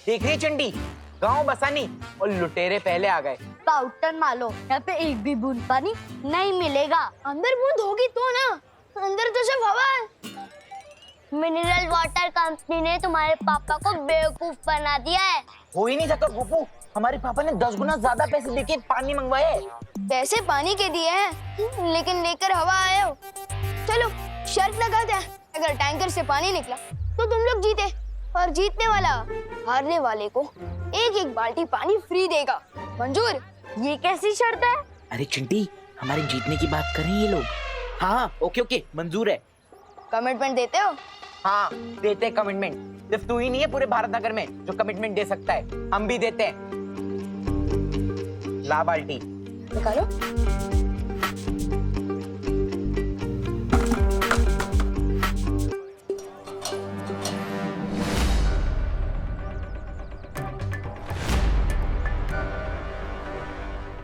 देख रही चंडी, गांव बसानी और लुटेरे पहले आ गए। पाउडर मारो, यहाँ पे एक भी बूंद पानी नहीं मिलेगा। अंदर बूंद होगी तो ना, अंदर तो सिर्फ हवा है। मिनरल वाटर कंपनी ने तुम्हारे पापा को बेवकूफ बना दिया है। हो ही नहीं सकता गोपू, हमारे पापा ने 10 गुना ज्यादा पैसे देके पानी मंगवाए। पैसे पानी के दिए हैं, लेकिन लेकर हवा आए हो। चलो शर्त लगाते हैं, अगर टैंकर से पानी निकला तो तुम लोग जीते, और जीतने वाला हारने वाले को एक एक बाल्टी पानी फ्री देगा। मंजूर? ये कैसी शर्त है? अरे चिंटी, हमारे जीतने की बात कर रहे हैं ये लोग। हाँ ओके ओके, मंजूर है। कमिटमेंट देते हो? हाँ देते हैं कमिटमेंट। सिर्फ तू ही नहीं है पूरे भारत नगर में जो कमिटमेंट दे सकता है, हम भी देते हैं। ला बाल्टी निकालो।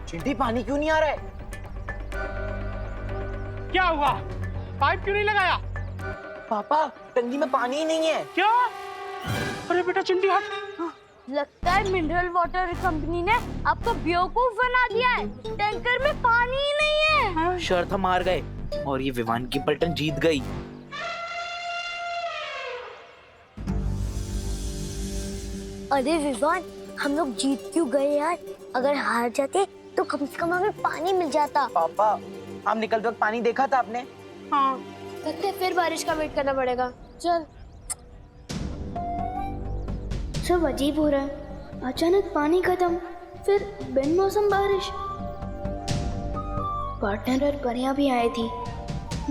चिंटी पानी क्यों नहीं आ रहा है? क्या हुआ? पाइप क्यों नहीं लगाया? पापा टंकी में पानी ही नहीं है। क्या? अरे बेटा चिंटी हट। लगता है मिनरल वाटर कंपनी ने आपको बेवकूफ बना दिया है। टैंकर में पानी ही नहीं है। शर्त हम हार गए और ये विवान की पलटन जीत गई। अरे विवान, हम लोग जीत क्यों गए यार? अगर हार जाते तो कम से कम हमें पानी मिल जाता। पापा हम निकलते वक्त पानी देखा था आपने? हाँ। लगता है फिर बारिश का वेट करना पड़ेगा। चल। सब अजीब हो रहा है, अचानक पानी खत्म, फिर बिन मौसम बारिश। पार्टनर और परियां भी आई थी,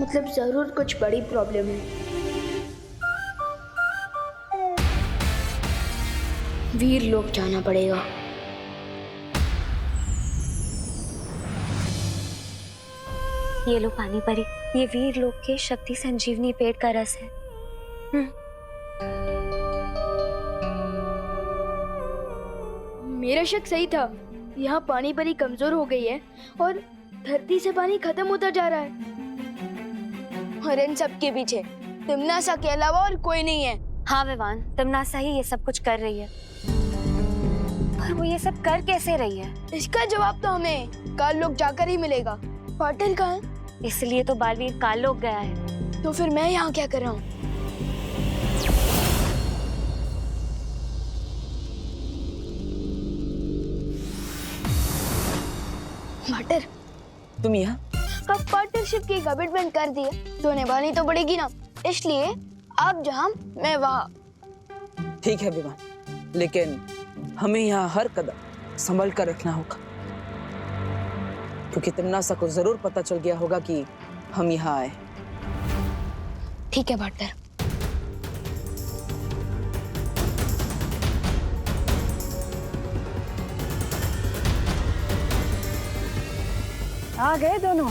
मतलब जरूर कुछ बड़ी प्रॉब्लम है। वीर लोग जाना पड़ेगा। ये लो पानी परी, ये वीर लोक के शक्ति संजीवनी पेड़ का रस है। मेरा शक सही था, यहाँ पानी परी कमजोर हो गई है और धरती से पानी खत्म होता जा रहा है। और इन सब के पीछे तिमनासा के अलावा और कोई नहीं है। हाँ विवान, तिमनासा ही ये सब कुछ कर रही है। पर वो ये सब कर कैसे रही है? इसका जवाब तो हमें काल लोग जाकर ही मिलेगा। पाटिल कहाँ है? इसलिए तो बालवीर काल लोक गया है। तो फिर मैं यहाँ क्या कर रहा हूँ? वाटर, तुम यहाँ? अब पार्टनरशिप की कमिटमेंट कर दी है तो निभानी तो पड़ेगी ना, इसलिए आप जहाँ मैं वहाँ। ठीक है विवान, लेकिन हमें यहाँ हर कदम संभल कर रखना होगा, क्योंकि तिमनासा को जरूर पता चल गया होगा कि हम यहाँ आए। ठीक है पार्टनर। आ गए दोनों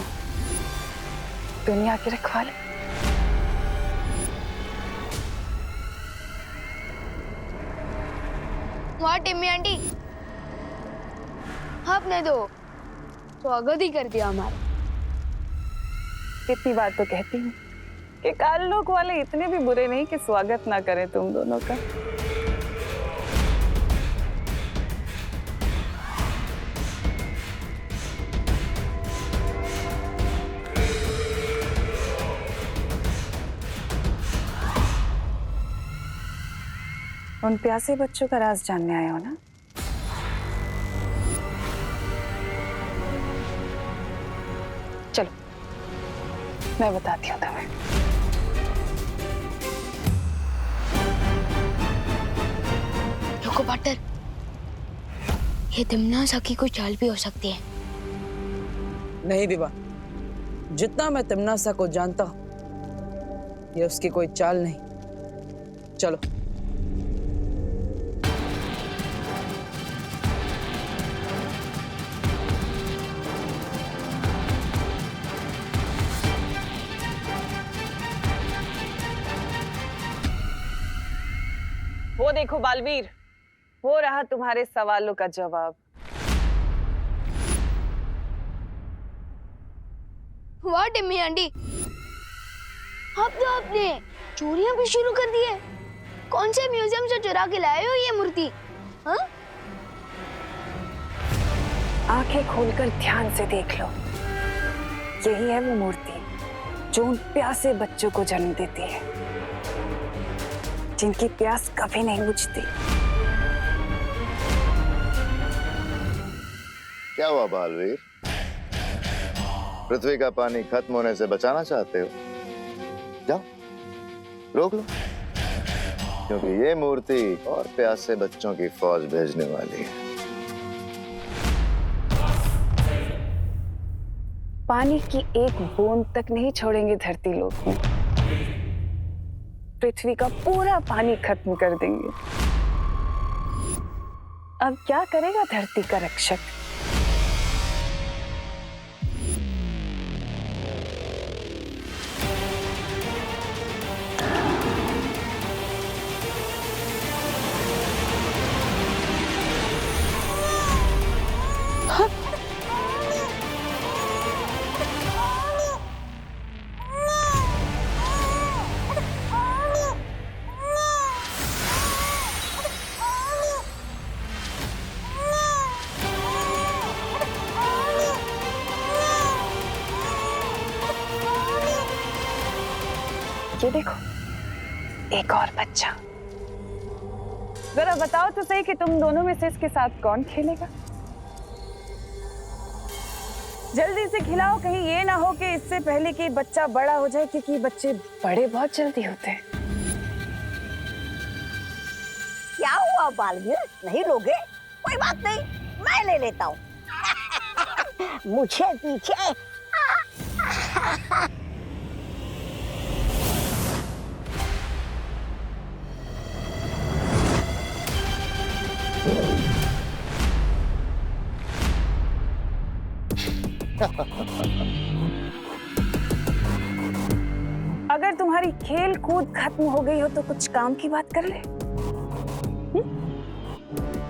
दुनिया के रखवाले। वहाँ टिम्मी आंटी, आपने तो स्वागत ही कर दिया हमारा। इतनी बात तो कहती हूँ कि काल लोक वाले इतने भी बुरे नहीं कि स्वागत ना करें तुम दोनों का। उन प्यासे बच्चों का राज जानने आए हो ना? चलो मैं बताती हूँ तुम्हें। रुको पार्टनर, ये तिमनासा की कोई चाल भी हो सकती है। नहीं विवान, जितना मैं तिमनासा को जानता हूँ ये उसकी कोई चाल नहीं। चलो। वो देखो बालवीर, वो रहा तुम्हारे सवालों का जवाब। वाह टिम्मी आंटी, अब तो आपने चोरियां भी शुरू कर दी है। कौन से म्यूजियम से चुरा के लाए हो ये मूर्ति? हाँ? आंखें खोलकर ध्यान से देख लो। यही है वो मूर्ति जो उन प्यासे बच्चों को जन्म देती है, जिनकी प्यास कभी नहीं बुझती। क्या हुआ बालवीर? पृथ्वी का पानी खत्म होने से बचाना चाहते हो? जाओ रोक लो, क्योंकि ये मूर्ति और प्यासे बच्चों की फौज भेजने वाली है। पानी की एक बूंद तक नहीं छोड़ेंगे धरती लोक में। पृथ्वी का पूरा पानी खत्म कर देंगे। अब क्या करेगा धरती का रक्षक? ये देखो, एक और बच्चा। जरा बताओ तो सही कि तुम दोनों में से इसके साथ कौन खेलेगा? जल्दी से खिलाओ, कहीं ये ना हो कि इससे पहले कि बच्चा बड़ा हो जाए, क्योंकि बच्चे बड़े बहुत जल्दी होते हैं। क्या हुआ बालवीर, नहीं लोगे? कोई बात नहीं, मैं ले लेता हूँ। मुझे पीछे। अगर तुम्हारी खेल कूद खत्म हो गई हो तो कुछ काम की बात कर ले।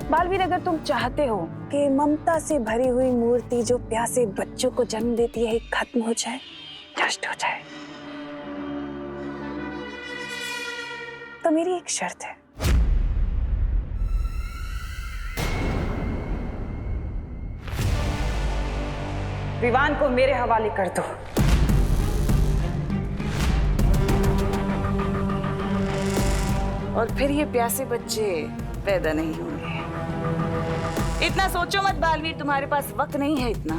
बालवीर, अगर तुम चाहते हो कि ममता से भरी हुई मूर्ति जो प्यासे बच्चों को जन्म देती है खत्म हो जाए, नष्ट हो जाए, तो मेरी एक शर्त है। विवान को मेरे हवाले कर दो। और फिर ये प्यासे बच्चे पैदा नहीं होंगे। इतना सोचो मत बालवीर, तुम्हारे पास वक्त नहीं है इतना।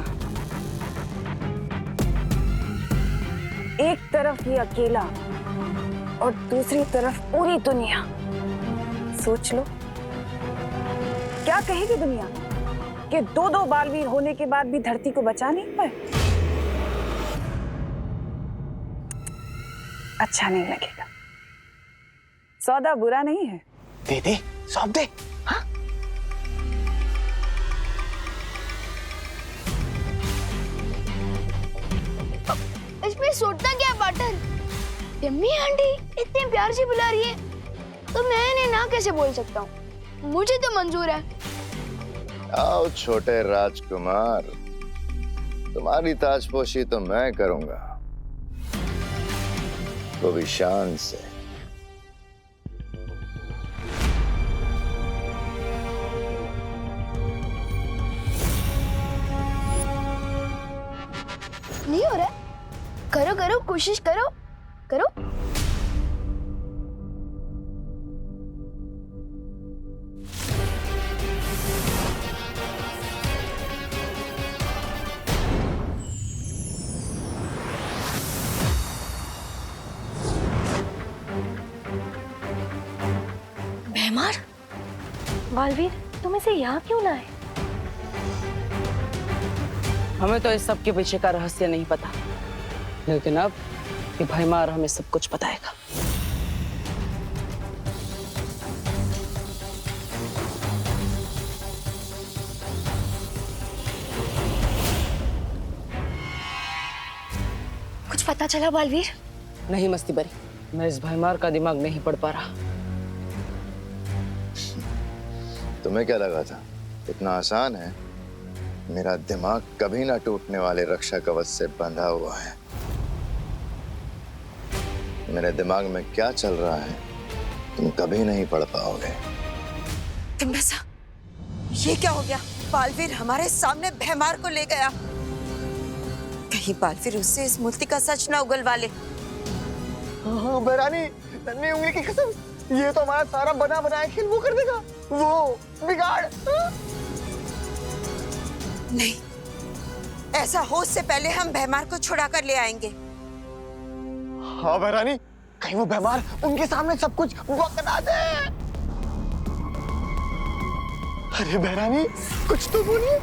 एक तरफ ये अकेला और दूसरी तरफ पूरी दुनिया। सोच लो, क्या कहेगी दुनिया कि दो बालवीर होने के बाद भी धरती को बचा नहीं पाए? अच्छा नहीं लगेगा। सौदा बुरा नहीं है। दे दे, सौंप दे। हाँ? इसमें सोचता क्या पार्टनर? यम्मी आंटी इतने प्यार से बुला रही है तो मैं इन्हें ना कैसे बोल सकता हूँ? मुझे तो मंजूर है। आओ छोटे राजकुमार, तुम्हारी ताजपोशी तो मैं करूंगा, वो भी शान से। नहीं हो रहा? करो करो, कोशिश करो करो। भैमार, बालवीर, तुम इसे यहाँ क्यों लाए? हमें तो इस सब के पीछे का रहस्य नहीं पता, लेकिन अब ये भैमार हमें सब कुछ बताएगा। कुछ पता चला बालवीर? नहीं मस्ती बरी, मैं इस भैमार का दिमाग नहीं पढ़ पा रहा। तुम्हें क्या लगा था इतना आसान है? मेरा दिमाग कभी ना टूटने वाले रक्षा कवच से बंधा हुआ है। मेरे दिमाग में क्या चल रहा है तुम कभी नहीं पढ़ पाओगे। तुम ऐसा ये क्या हो गया? बालवीर हमारे सामने भैमार को ले गया। कहीं बालवीर उससे इस मूर्ति का सच ना उगलवा ले। भैरानी, नन्ही उंगली की कसम, ये तो हमारा सारा बना बनाया खेल वो कर देगा, वो बिगाड़। नहीं, ऐसा हो उससे पहले हम भैमार को छुड़ा कर ले आएंगे। हाँ भैरानी, कहीं वो भैमार उनके सामने सब कुछ बकना दे। अरे भैरानी, कुछ तो बोलिए।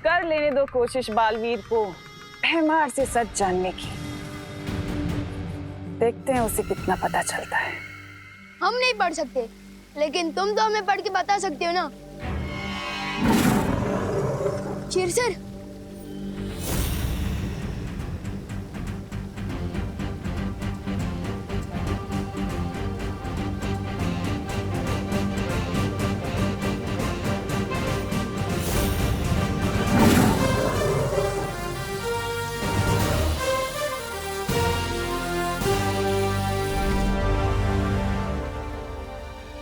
कर लेने दो कोशिश बालवीर को भैमार से सच जानने की। देखते हैं उसे कितना पता चलता है। हम नहीं पढ़ सकते, लेकिन तुम तो हमें पढ़ के बता सकते हो ना। शेर सर,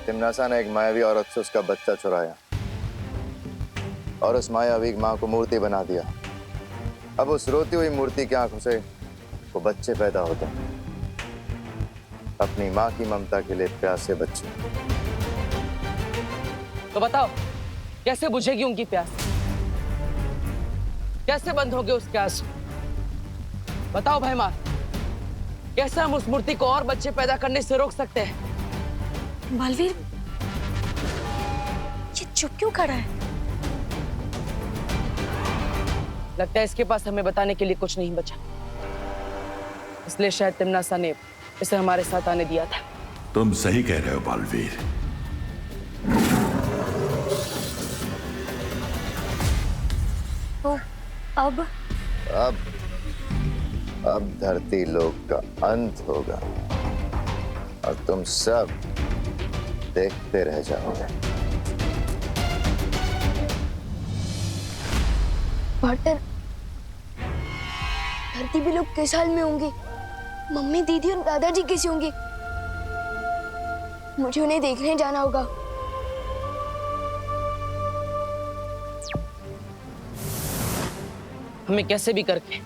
तिमनासा ने एक मायावी औरत से उसका बच्चा चुराया और उस मायावी माँ को मूर्ति बना दिया। अब उस रोती हुई मूर्ति की आंखों से वो बच्चे पैदा होते हैं, अपनी माँ की ममता के लिए प्यासे बच्चे। तो बताओ, कैसे बुझेगी उनकी प्यास? कैसे बंद होंगे उसके आंसू? बताओ भैमार, कैसे हम उस मूर्ति को और बच्चे पैदा करने से रोक सकते हैं? बालवीर, ये चुप क्यों खड़ा है? लगता है इसके पास हमें बताने के लिए कुछ नहीं बचा, इसलिए शायद तिमनासा ने इसे हमारे साथ आने दिया था। तुम सही कह रहे हो बालवीर। तो अब धरती लोक का अंत होगा और तुम सब देखते रह जाओगे। पार्टनर, धरती भी लोग किस हाल में होंगे? मम्मी, दीदी और दादाजी कैसे होंगे? मुझे उन्हें देखने जाना होगा। हमें कैसे भी करके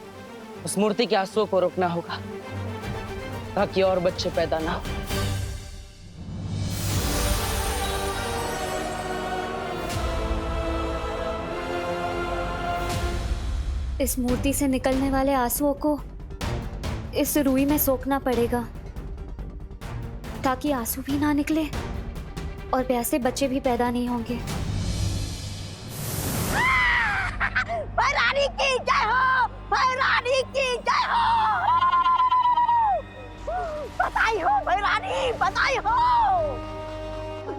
उस मूर्ति के आंसुओं को रोकना होगा ताकि और बच्चे पैदा ना हो। इस मूर्ति से निकलने वाले आंसुओं को इस रुई में सोखना पड़ेगा ताकि आंसू भी ना निकले और प्यासे बच्चे भी पैदा नहीं होंगे। भैरानी की जय हो, भैरानी की जय हो। बधाई हो भैरानी, बधाई हो।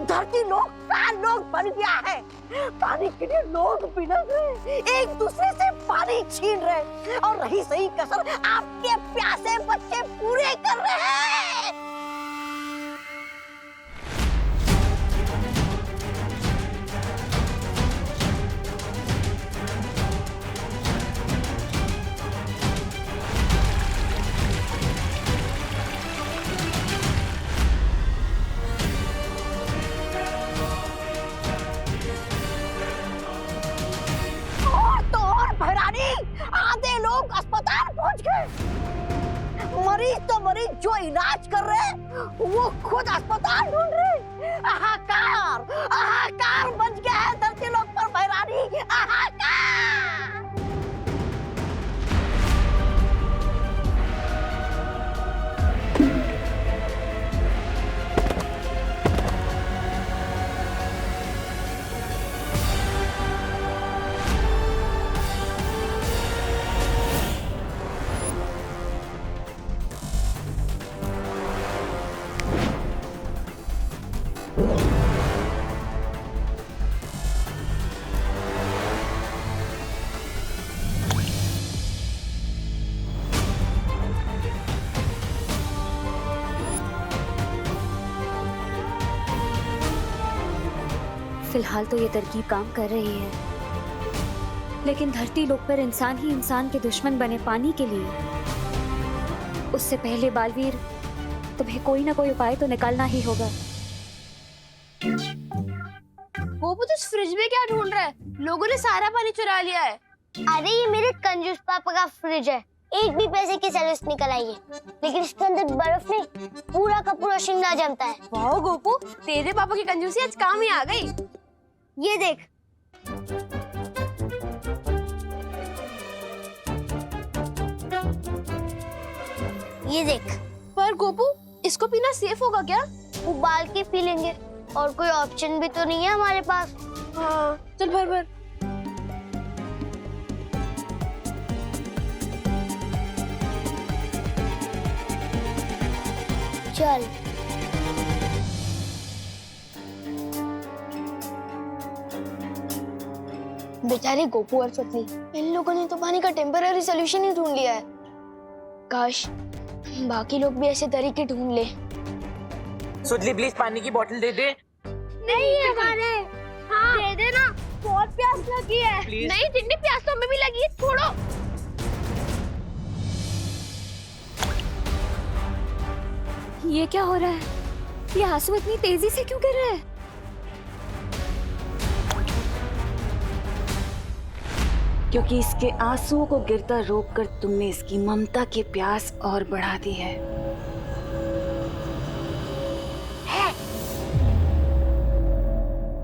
धरती लोग का लोग बन गया है। पानी के लिए लोग बिलख रहे, एक दूसरे से पानी छीन रहे और रही सही कसर आपके प्यासे बच्चे पूरे कर रहे हैं। आधे लोग अस्पताल पहुंच गए। मरीज तो मरीज जो इलाज कर रहे वो खुद अस्पताल ढूंढ रहे। हाहाकार, हाहाकार मच गया है धरती लोग पर भैरानी, हाहाकार। फिलहाल तो ये तरकीब काम कर रही है, लेकिन धरती लोक पर इंसान ही इंसान के दुश्मन बने पानी के लिए। उससे पहले बालवीर, तुम्हें कोई ना कोई उपाय तो निकालना ही होगा। गोपू तो फ्रिज में क्या ढूंढ रहा है? लोगों ने सारा पानी चुरा लिया है। अरे ये मेरे कंजूस पापा का फ्रिज है, एक भी पैसे की सर्विस निकल आई है, लेकिन इसके अंदर बर्फ नहीं, पूरा का पूरा शिमला जमता है। वाह गोपू, तेरे पापा की कंजूसी आज काम ही आ गई। ये देख, ये देख। पर गोपू, इसको पीना सेफ होगा क्या? उबाल के पी लेंगे, और कोई ऑप्शन भी तो नहीं है हमारे पास। हाँ, चल भर भर। चल। बेचारे गोपू और सुतली, इन लोगों ने तो पानी का टेम्पररी सोल्यूशन ही ढूंढ लिया है। काश बाकी लोग भी ऐसे तरीके ढूंढ ले। सुतली प्लीज पानी की बोतल दे दे। नहीं है हमारे। हाँ दे देना, बहुत प्यास लगी है। प्लीज। नहीं जितनी प्यास तो हमें भी लगी है, छोड़ो। ये क्या हो रहा है? ये आंसू इतनी तेजी से क्यों गिर रहे हैं? क्योंकि इसके आंसुओं को गिरता रोककर तुमने इसकी ममता की प्यास और बढ़ा दी है।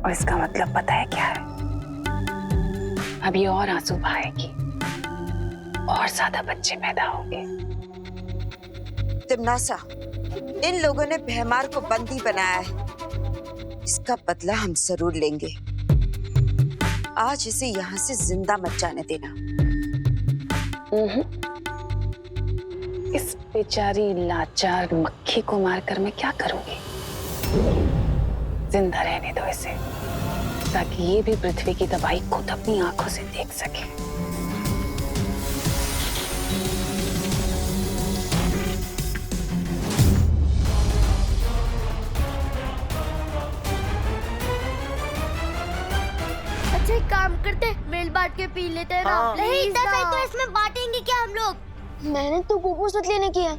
और इसका मतलब पता है क्या है? अभी और आंसू बहाएगी और ज्यादा बच्चे पैदा होंगे। तिमनासा, इन लोगों ने भैमार को बंदी बनाया है, इसका बदला हम जरूर लेंगे। आज इसे यहाँ से जिंदा मत जाने देना। इस बेचारी लाचार मक्खी को मारकर मैं क्या करूंगी? जिंदा रहने दो इसे, ताकि ये भी पृथ्वी की तबाही खुद अपनी आंखों से देख सके। अच्छा एक काम करते, मिल बांट के पी लेते हैं ना। हाँ। नहीं दस है तो इसमें बांटेंगे क्या हम लोग? मैंने तो गोपू सुतली ने किया,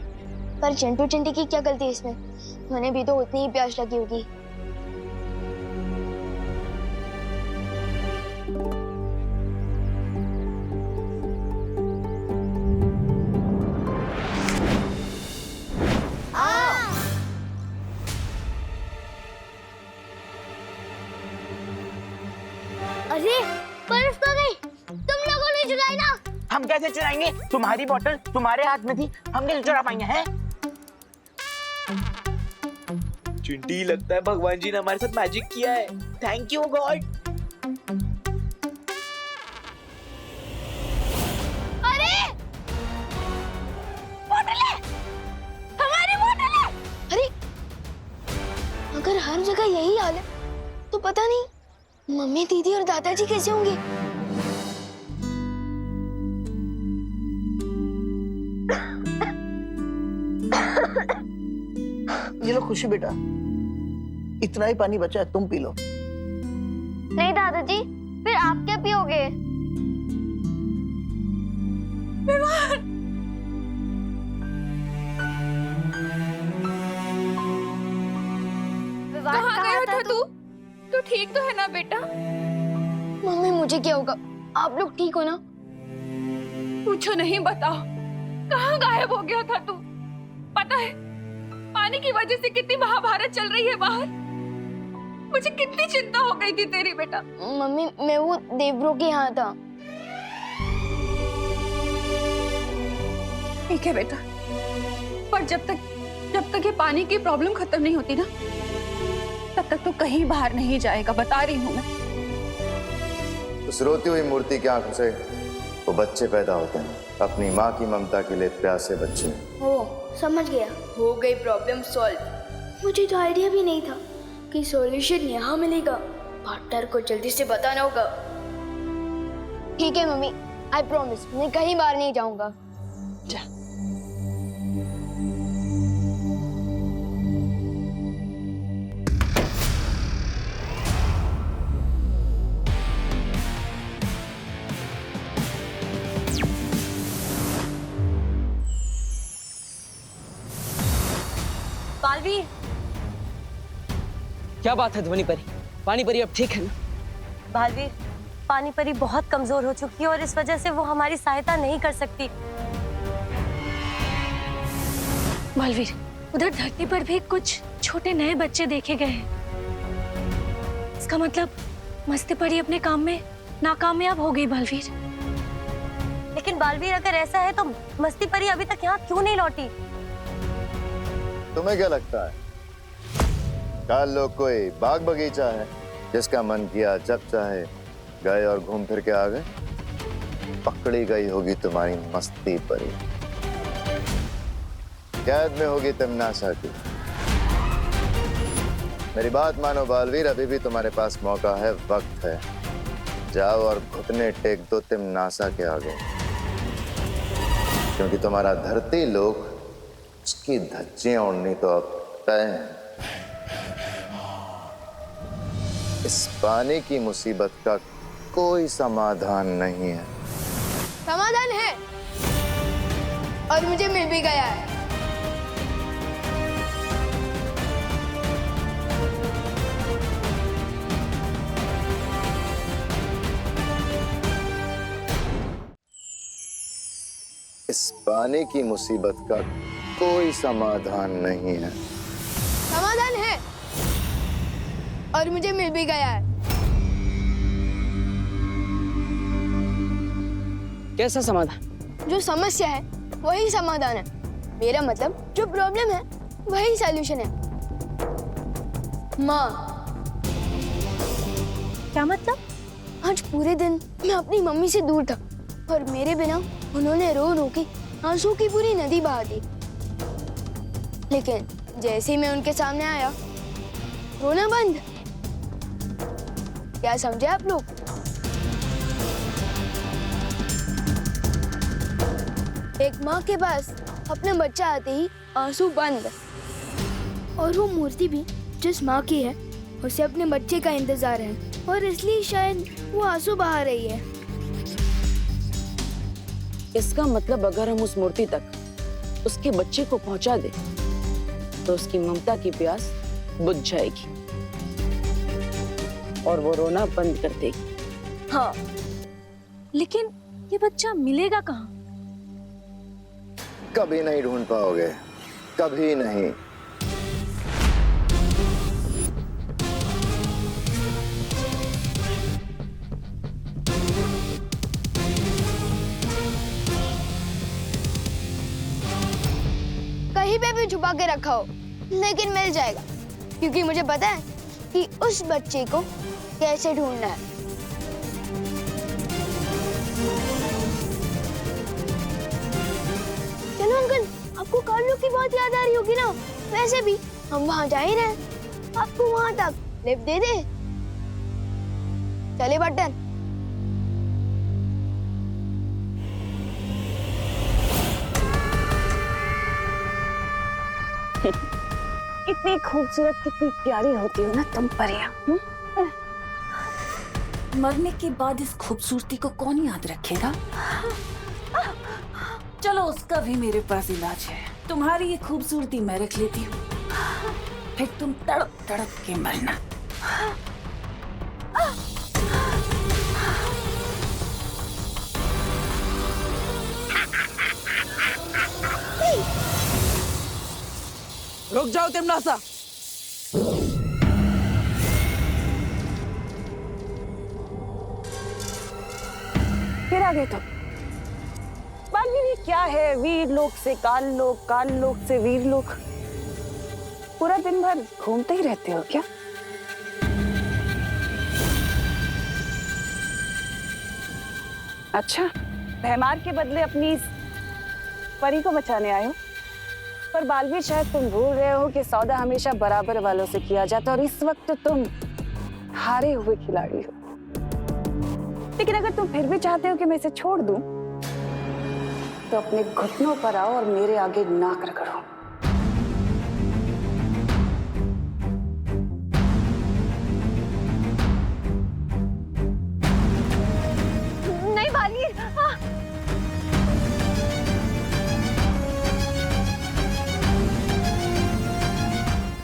पर चिंटू चिंटी की क्या गलती है इसमें? उन्हें भी तो उतनी ही प्यास लगी होगी। अरे बर्फ तो गई, तुम लोगों ने चुराई ना। हम कैसे चुराएंगे? तुम्हारी बोतल तुम्हारे हाथ में थी, हम कैसे चुरा पाएंगे? हैं? चिंटी, लगता है भगवान जी ने हमारे साथ मैजिक किया है। Thank you God. अरे बोतलें, हमारी बोतलें। अरे अगर हर जगह यही हाल है तो पता नहीं मम्मी, दीदी और दादाजी कैसे होंगे? ये लो खुशी बेटा, इतना ही पानी बचा है, तुम पी लो। नहीं दादाजी, फिर आप क्या पियोगे? कहाँ गया था तू? तू ठीक तो है ना बेटा? मम्मी मुझे क्या होगा? आप लोग ठीक हो ना? पूछो नहीं, बताओ कहाँ गायब हो गया था तू? पता है पानी की वजह से कितनी महाभारत चल रही है बाहर। मुझे कितनी चिंता हो गई थी तेरी बेटा। मम्मी मैं वो देवब्रो के यहाँ था। ठीक है बेटा, पर जब तक ये पानी की प्रॉब्लम खत्म नहीं होती ना, तब तक तो कहीं बाहर नहीं जाएगा, बता रही हूँ मैं। उस रोती हुई मूर्ति की आंखों से वो बच्चे पैदा होते हैं, अपनी माँ की ममता के लिए प्यासे बच्चे। ओ समझ गया, हो गई प्रॉब्लम सॉल्व। मुझे तो आइडिया भी नहीं था कि सॉल्यूशन यहाँ मिलेगा। पार्टनर को जल्दी से बताना होगा। ठीक है मम्मी, आई प्रॉमिस मैं कहीं बाहर नहीं जाऊंगा। जा। क्या बात है ध्वनि परी? पानी परी अब ठीक है ना? बालवीर, पानी परी बहुत कमजोर हो चुकी है और इस वजह से वो हमारी सहायता नहीं कर सकती। बालवीर, उधर धरती पर भी कुछ छोटे नए बच्चे देखे गए हैं। इसका मतलब मस्ती परी अपने काम में नाकामयाब हो गई। बालवीर, लेकिन बालवीर अगर ऐसा है तो मस्ती परी अभी तक यहाँ क्यों नहीं लौटी? तुम्हें क्या लगता है काल लोग कोई बाग बगीचा है जिसका मन किया जब चाहे गए और घूम फिर के आ गए? पकड़ी गई होगी तुम्हारी मस्ती परी, कैद में होगी तिमनासा की। मेरी बात मानो बालवीर, अभी भी तुम्हारे पास मौका है, वक्त है। जाओ और घुटने टेक दो तिमनासा के आगे, क्योंकि तुम्हारा धरती लोग उसकी धज्जियां उड़नी तो अब तय है। इस पानी की मुसीबत का कोई समाधान नहीं है। समाधान है और मुझे मिल भी गया है। इस पानी की मुसीबत का कोई समाधान नहीं है। समाधान है और मुझे मिल भी गया है। कैसा समाधान? जो समस्या है वही समाधान है। मेरा मतलब जो प्रॉब्लम है वही सॉल्यूशन है। माँ, क्या मतलब? आज पूरे दिन मैं अपनी मम्मी से दूर था और मेरे बिना उन्होंने रो रो के आंसू की पूरी नदी बहा दी। लेकिन जैसे ही मैं उनके सामने आया, रोना बंद। क्या समझे आप लोग? एक माँ के पास अपना बच्चा आते ही आंसू बंद, और वो मूर्ति भी जिस माँ की है उसे अपने बच्चे का इंतजार है और इसलिए शायद वो आंसू बहा रही है। इसका मतलब अगर हम उस मूर्ति तक उसके बच्चे को पहुंचा दे तो उसकी ममता की प्यास बुझ जाएगी और वो रोना बंद कर देगी। हाँ, लेकिन ये बच्चा मिलेगा कहाँ? कभी नहीं ढूंढ पाओगे, कभी नहीं। कहीं पे भी छुपा के रखा हो, लेकिन मिल जाएगा, क्योंकि मुझे पता है कि उस बच्चे को कैसे ढूंढना है। चलो अंकल, आपको कार्लो की बहुत याद आ रही होगी ना? वैसे भी हम वहां जा ही रहे, आपको वहां तक लिफ्ट दे दे। चले बटन। कितनी खूबसूरत, कितनी प्यारी होती हो ना तुम परियां। मरने के बाद इस खूबसूरती को कौन याद रखेगा? चलो, उसका भी मेरे पास इलाज है। तुम्हारी ये खूबसूरती मैं रख लेती हूँ, फिर तुम तड़प तड़प के मरना। रुक जाओ तिमनासा। फिर आ गए तो बालवीर, ये क्या है? वीर लोक से काल लोक, काल लोक से वीर लोक। पूरा दिन भर घूमते ही रहते हो क्या? अच्छा, भैमार के बदले अपनी परी को बचाने आए हो। पर बालवीर, शायद तुम भूल रहे हो कि सौदा हमेशा बराबर वालों से किया जाता है और इस वक्त तुम हारे हुए खिलाड़ी हो। लेकिन अगर तुम फिर भी चाहते हो कि मैं इसे छोड़ दूं, तो अपने घुटनों पर आओ और मेरे आगे नाक रगड़ो। नहीं बालवीर,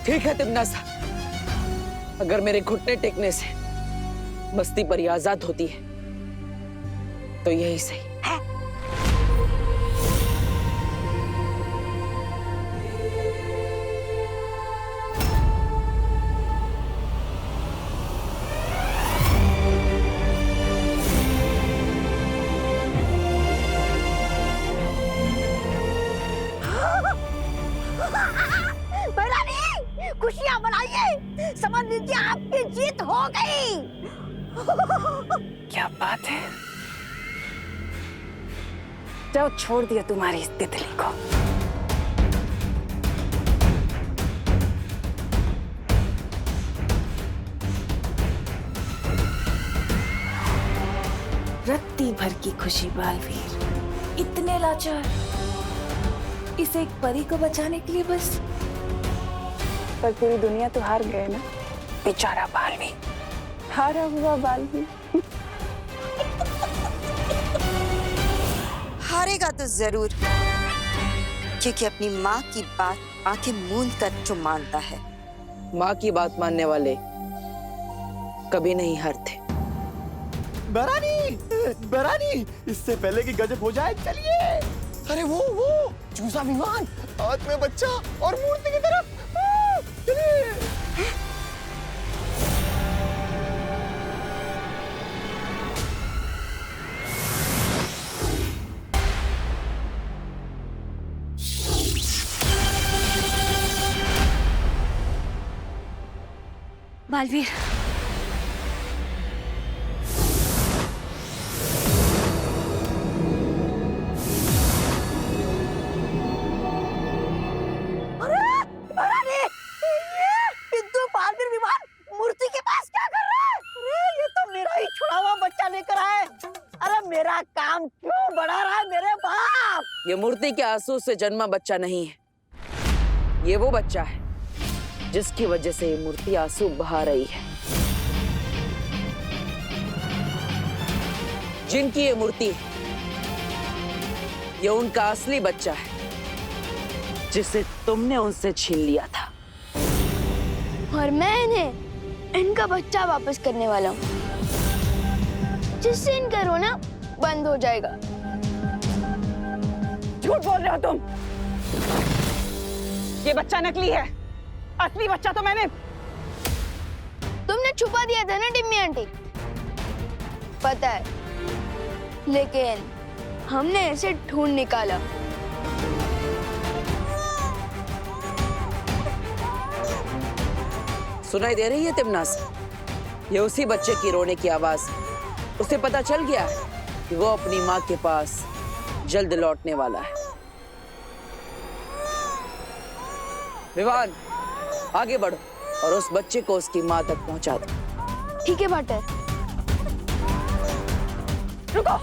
ठीक है तिमनासा, अगर मेरे घुटने टेकने से मस्ती पर आजाद होती है तो यही सही। महारानी, खुशियां मनाइए, समझ लीजिए आपकी जीत हो गई। क्या बात है, जाओ छोड़ दिया तुम्हारी इस तितली को। रत्ती भर की खुशी बालवीर, इतने लाचार, इसे एक परी को बचाने के लिए बस। पर पूरी दुनिया तो हार गए ना, बेचारा बालवीर, हारा हुआ बालवीर। हारेगा तो जरूर, क्योंकि अपनी माँ की बात आंखें मूंद कर जो मानता है। माँ की बात मानने वाले कभी नहीं हारते। बरानी, इससे पहले कि गजब हो जाए चलिए। अरे वो चूसा विमान, हाथ में बच्चा और मूर्ति की तरफ चलिए। बालवीर, मेरा काम क्यों बढ़ा रहा है मेरे बाप? ये मूर्ति के आंसू से जन्मा बच्चा नहीं है, ये वो बच्चा है जिसकी वजह से ये मूर्ति आंसू बहा रही है। जिनकी ये मूर्ति है, ये उनका असली बच्चा है जिसे तुमने उनसे छीन लिया था। और मैं इन्हें इनका बच्चा वापस करने वाला हूँ, जिससे इनका रोना बंद हो जाएगा। झूठ बोल रहे हो तुम। ये बच्चा नकली है, असली बच्चा तो मैंने। तुमने छुपा दिया था ना टिम्मी आंटी, पता है, लेकिन हमने इसे ढूंढ निकाला। सुनाई दे रही है तिमनास? ये उसी बच्चे की रोने की आवाज। उसे पता चल गया है कि वो अपनी माँ के पास जल्द लौटने वाला है। विवान, आगे बढ़ो और उस बच्चे को उसकी माँ तक पहुंचा दो। ठीक है भाटर। रुको।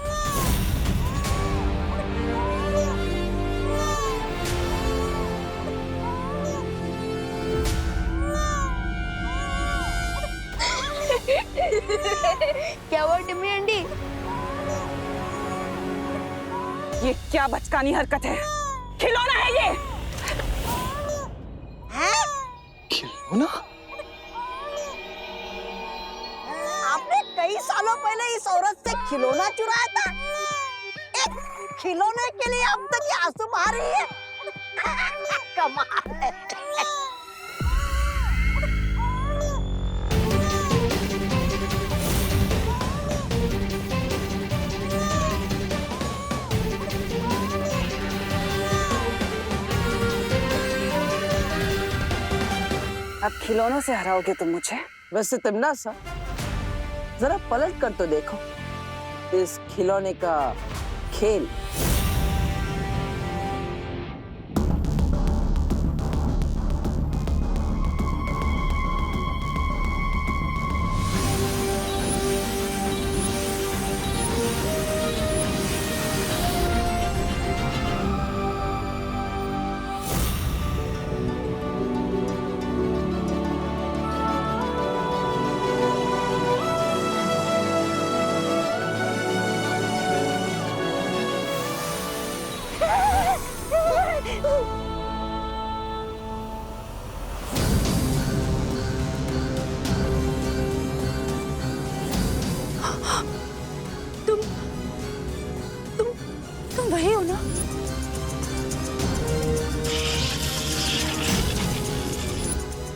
क्या हुआ टिम्मी आंटी? ये क्या बचकानी हरकत है? खिलौना है ये। खिलौना? आपने कई सालों पहले इस औरत से खिलौना चुराया था। एक खिलौने के लिए अब तक ये आंसू बहा रही है। कमाल है। अब खिलौनों से हराओगे तुम मुझे? वैसे तिमनास, जरा पलट कर तो देखो इस खिलौने का खेल। तुम वही हो ना?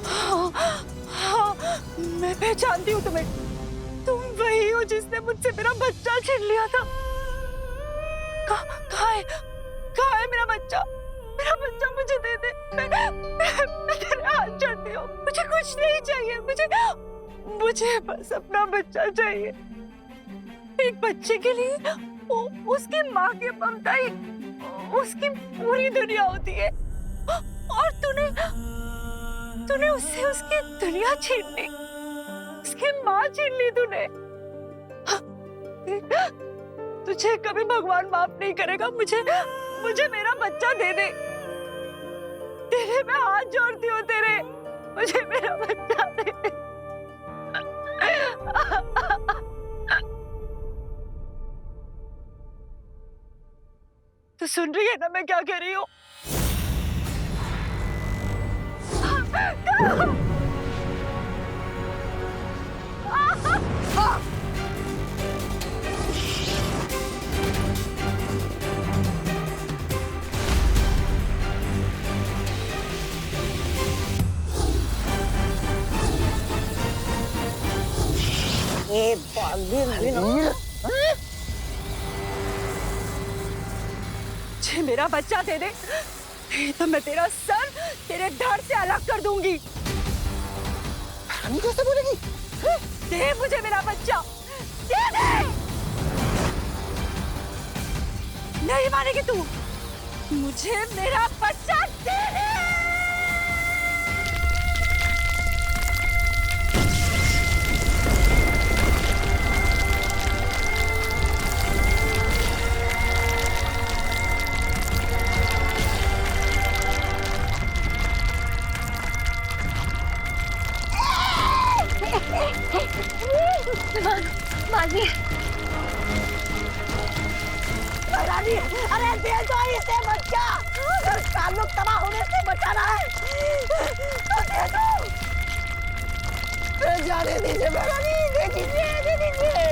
हाँ, मैं पहचानती हूँ तुम्हें। तुम वही हो जिसने मुझसे मेरा बच्चा छीन लिया था। कहाँ है मेरा बच्चा? मेरा बच्चा मुझे दे दे। मैं तेरे हाथ जोड़ती हूँ। मुझे कुछ नहीं चाहिए। मुझे बस अपना बच्चा चाहिए। एक बच्चे के लिए उसकी माँ की ममता ही उसकी पूरी दुनिया होती है। और तूने उससे उसकी दुनिया छीन ली। उसकी माँ छीन ली तूने। तुझे कभी भगवान माफ नहीं करेगा। मुझे मेरा बच्चा दे दे। तेरे मैं हाथ जोड़ती हूँ तेरे। मुझे मेरा बच्चा दे दे। तो सुन रही है ना मैं क्या कह रही हूँ? ये मुझे मेरा बच्चा दे दे, नहीं तो मैं तेरा सर तेरे धड़ से अलग कर दूंगी। रानी कैसे बोलेगी? दे मुझे मेरा बच्चा, दे दे। नहीं मानेगी तू? मुझे मेरा बच्चा दे दे। माजी, रानी, अरे दे दो इसे बच्चा। अगर ताल्लुक तबाह होने से बचाना है तो दे दो। जाने दीजिए रानी, दे दीजिए।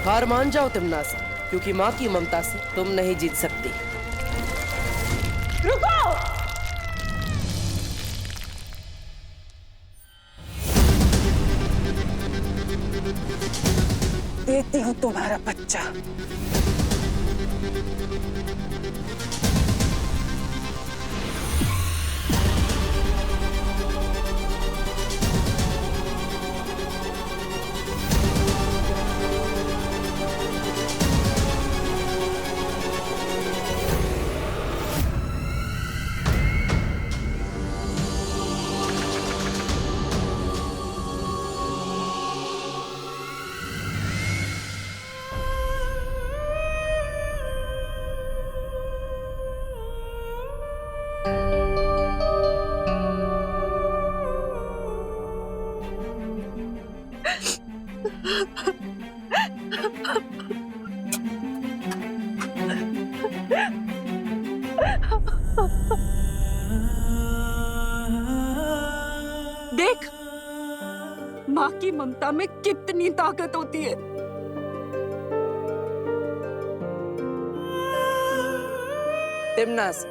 हार मान जाओ तिमनास, क्योंकि माँ की ममता से तुम नहीं जीत सकती। रुको! देती हूँ तुम्हारा बच्चा। देख, माँ की ममता में कितनी ताकत होती है। तिमनास,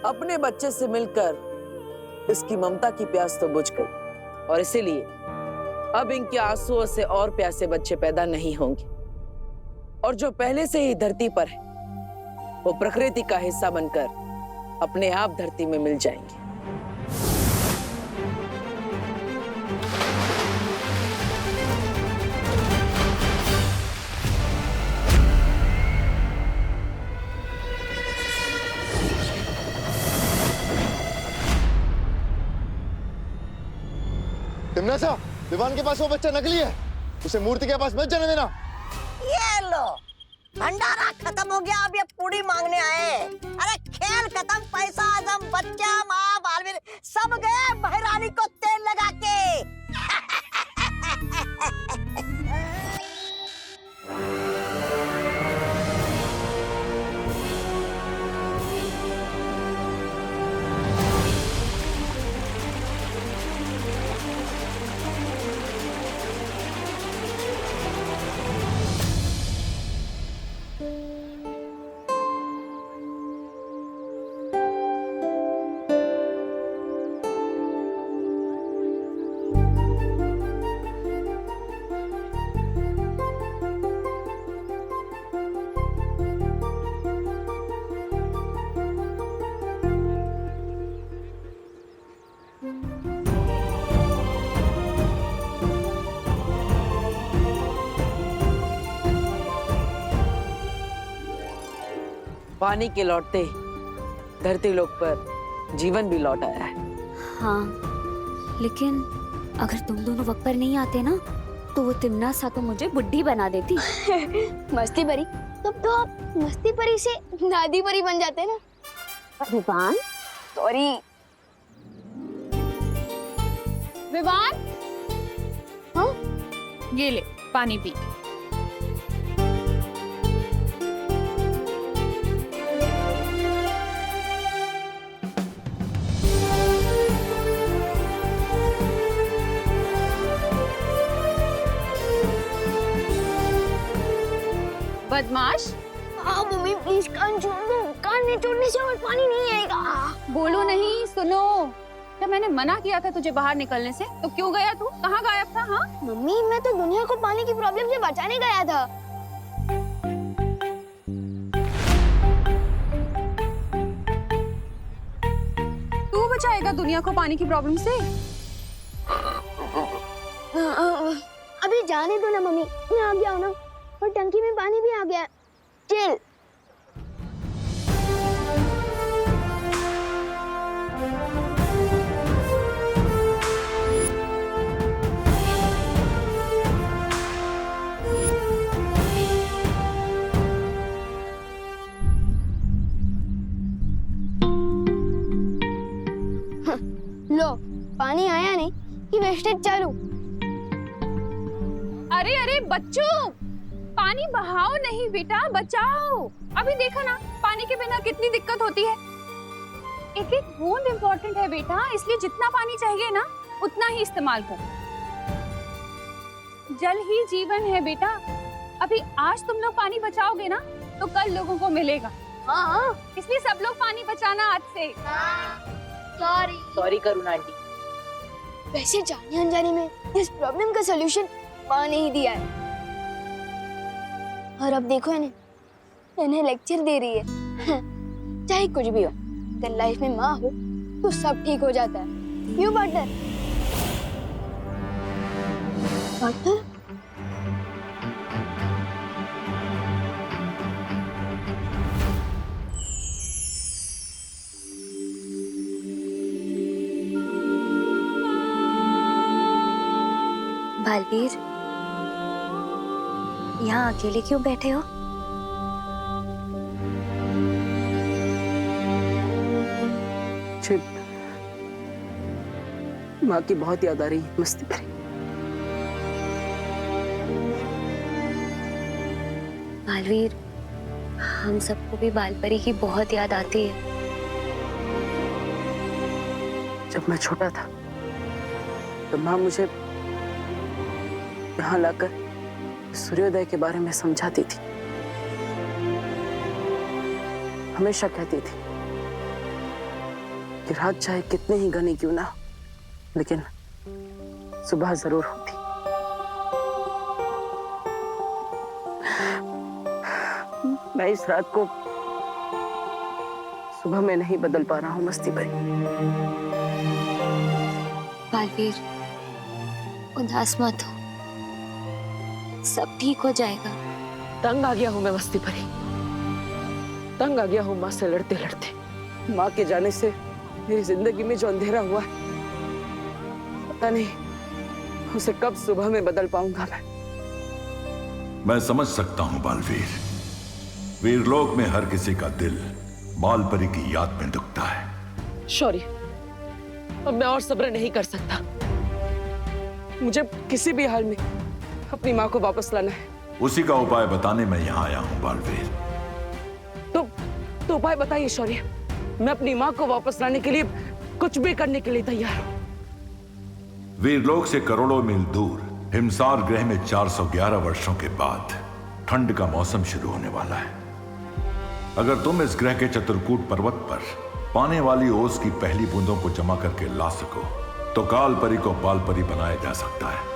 अपने बच्चे से मिलकर इसकी ममता की प्यास तो बुझ गई, और इसीलिए अब इनके आंसुओं से और प्यासे बच्चे पैदा नहीं होंगे। और जो पहले से ही धरती पर है, वो प्रकृति का हिस्सा बनकर अपने आप धरती में मिल जाएंगे। तिमनासा, विवान के पास वो बच्चा नकली है, उसे मूर्ति के पास मत जाने देना। ये लो, भंडारा खत्म हो गया, अब ये पूरी मांगने आए। अरे खेल खत्म, पैसा आदम, बच्चा, माँ, बालवीर सब गए महारानी को तेल लगा के। पानी के लौटते ही धरती लोक पर जीवन भी लौट आया है। हाँ, लेकिन अगर तुम दोनों वक्त पर नहीं आते ना तो वो तिमना सा तो मुझे बुड्ढी बना देती। मस्ती परी, तब तो आप मस्ती परी से दादी परी बन जाते ना। विवान, सॉरी। विवान, हाँ? ये ले पानी पी। बदमाश। हाँ मम्मी प्लीज कान छोड़ दो, कान नहीं छोड़ने से और पानी नहीं आएगा। बोलो नहीं, सुनो। जब मैंने मना किया था तुझे बाहर निकलने से तो क्यों गया तू? कहाँ गायब था? हाँ मम्मी, मैं तो दुनिया को पानी की प्रॉब्लम से बचाने गया था। तू बचाएगा दुनिया को पानी की प्रॉब्लम से? अभी जाने दो ना मम्मी, मैं आ गया हूँ ना, और टंकी में पानी भी आ गया। चिल। लो, पानी आया नहीं कि वेस्टेज चालू। अरे अरे बच्चों, पानी बहाओ नहीं बेटा, बचाओ। अभी देखा ना पानी के बिना कितनी दिक्कत होती है। एक एक बूंद इम्पोर्टेंट है बेटा, इसलिए जितना पानी चाहिए ना उतना ही इस्तेमाल करो। जल ही जीवन है बेटा। अभी आज तुम लोग पानी बचाओगे ना तो कल लोगों को मिलेगा। हाँ, इसलिए सब लोग पानी बचाना आज से। सॉरी करुणा आंटी। वैसे जाने अनजाने में इस प्रॉब्लम का सलूशन माँ ने ही दिया है, और अब देखो इन्हें लेक्चर दे रही है। चाहे कुछ भी हो, अगर लाइफ में माँ हो तो सब ठीक हो जाता है। क्यों पार्टनर? पार्टनर? बालवीर, यहाँ अकेले क्यों बैठे हो? माँ की बहुत याद आ रही है मस्ती परी। बालवीर, हम सबको भी बालपरी की बहुत याद आती है। जब मैं छोटा था तो माँ मुझे यहाँ लाकर सूर्योदय के बारे में समझाती थी। हमेशा कहती थी कि रात चाहे कितने ही घनी क्यों ना हो, लेकिन सुबह जरूर होती। मैं इस रात को सुबह में नहीं बदल पा रहा हूँ मस्ती परी। बालवीर, उदास मत हो, सब ठीक हो जाएगा। तंग आ गया हूँ मैं मस्ती परी, तंग आ गया हूँ माँ से लड़ते लड़ते। माँ के जाने से मेरी जिंदगी में जो अंधेरा हुआ है, पता नहीं उसे कब सुबह में बदल पाऊंगा मैं समझ सकता हूँ बालवीर। वीरलोक में हर किसी का दिल बालपरी की याद में दुखता है। शौर्य, अब मैं और सब्र नहीं कर सकता। मुझे किसी भी हाल में अपनी माँ को वापस लाना है। उसी का उपाय बताने मैं यहाँ आया हूँ बालवीर। तो उपाय बताइए शौर्य। मैं अपनी माँ को वापस लाने के लिए कुछ भी करने के लिए तैयार हूँ। वीरलोक से करोड़ों मील दूर हिमसार ग्रह में 411 वर्षों के बाद ठंड का मौसम शुरू होने वाला है। अगर तुम इस ग्रह के चतुर्कूट पर्वत पर पाने वाली ओस की पहली बूंदों को जमा करके ला सको तो कालपरी को बालपरी बनाया जा सकता है।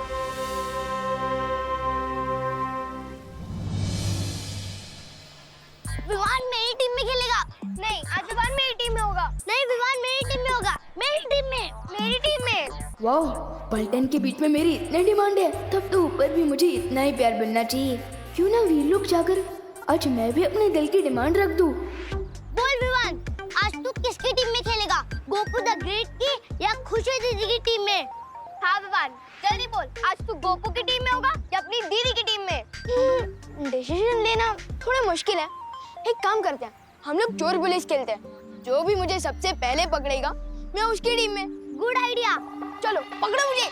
विवान मेरी टीम में खेलेगा। नहीं, आज विवान मेरी टीम में होगा। नहीं, विवान मेरी टीम में होगा। मेरी टीम में, मेरी टीम में। वाह, पलटन के बीच में मेरी इतनी डिमांड है, तब तो ऊपर भी मुझे इतना ही प्यार मिलना चाहिए। क्यों ना वीरलोक जाकर आज मैं भी अपने दिल की डिमांड रख दूं। टीम में। हाँ विवान, जल्दी बोल, आज तू गोकू की टीम में होगा या अपनी दीदी की टीम में? डिसीजन लेना थोड़ा मुश्किल है। एक काम करते हैं, हम लोग चोर पुलिस खेलते हैं। जो भी मुझे सबसे पहले पकड़ेगा मैं उसकी टीम में। Good idea. चलो पकड़ो मुझे।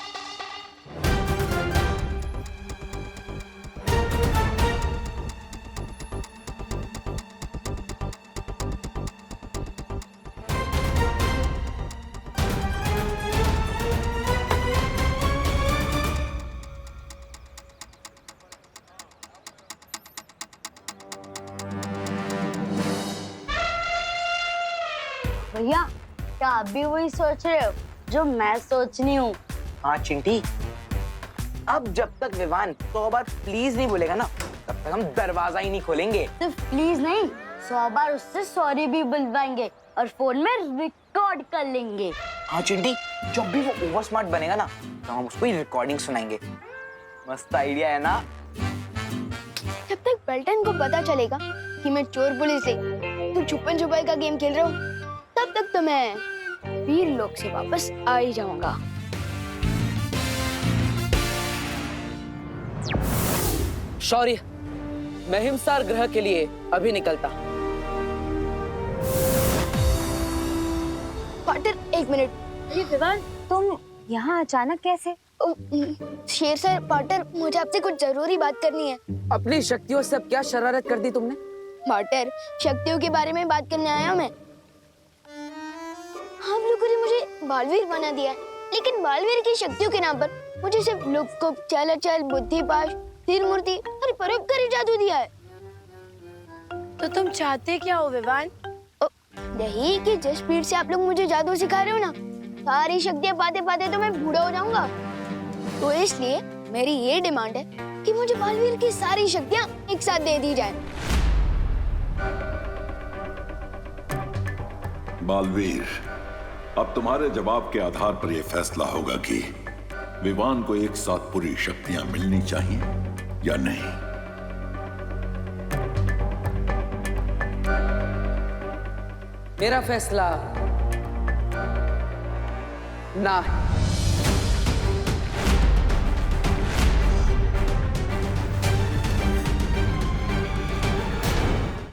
भैया, क्या आप भी वही सोच रहे हो जो मैं सोच रही हूँ? हाँ चिंटी, अब जब तक विवान 100 बार प्लीज नहीं बोलेगा ना, तब तक हम दरवाजा ही नहीं खोलेंगे। सिर्फ प्लीज नहीं, 100 बार उससे सॉरी भी बुलवाएंगे और फोन में रिकॉर्ड कर लेंगे। हाँ चिंटी, जब भी वो ओवर स्मार्ट बनेगा ना, तो हम उसको ही रिकॉर्डिंग सुनाएंगे। मस्त आइडिया है ना? जब तक बेल्टन को पता चलेगा कि मैं चोर पुलिस से तू छुपन छुपाई का गेम खेल रहा हूँ, तब तक तो मैं वीर लोक से वापस आ ही जाऊंगा। शौर्य, मैं हिमसार ग्रह के लिए अभी निकलता। पार्टनर, एक मिनट। ये विवान, तुम यहाँ अचानक कैसे? शेर सर, पार्टनर, मुझे आपसे कुछ जरूरी बात करनी है। अपनी शक्तियों से अब क्या शरारत कर दी तुमने? पार्टनर, शक्तियों के बारे में बात करने आया हूँ मैं। आप लोगों ने मुझे बालवीर बना दिया है, लेकिन बालवीर की शक्तियों के नाम पर मुझे सिर्फ लुक्कुप, चालाचाल, बुद्धिपाश, तीर मूर्ति और परोपकारी जादू दिया है। तो तुम चाहते क्या हो विवान? यही कि जिस स्पीड से आप लोग मुझे जादू सिखा रहे हो ना, सारी शक्तियाँ पाते पाते तो मैं बूढ़ा हो जाऊंगा। तो इसलिए मेरी ये डिमांड है कि मुझे बालवीर की सारी शक्तियाँ एक साथ दे दी जाए। बालवीर, अब तुम्हारे जवाब के आधार पर यह फैसला होगा कि विवान को एक साथ पूरी शक्तियां मिलनी चाहिए या नहीं। मेरा फैसला ना है।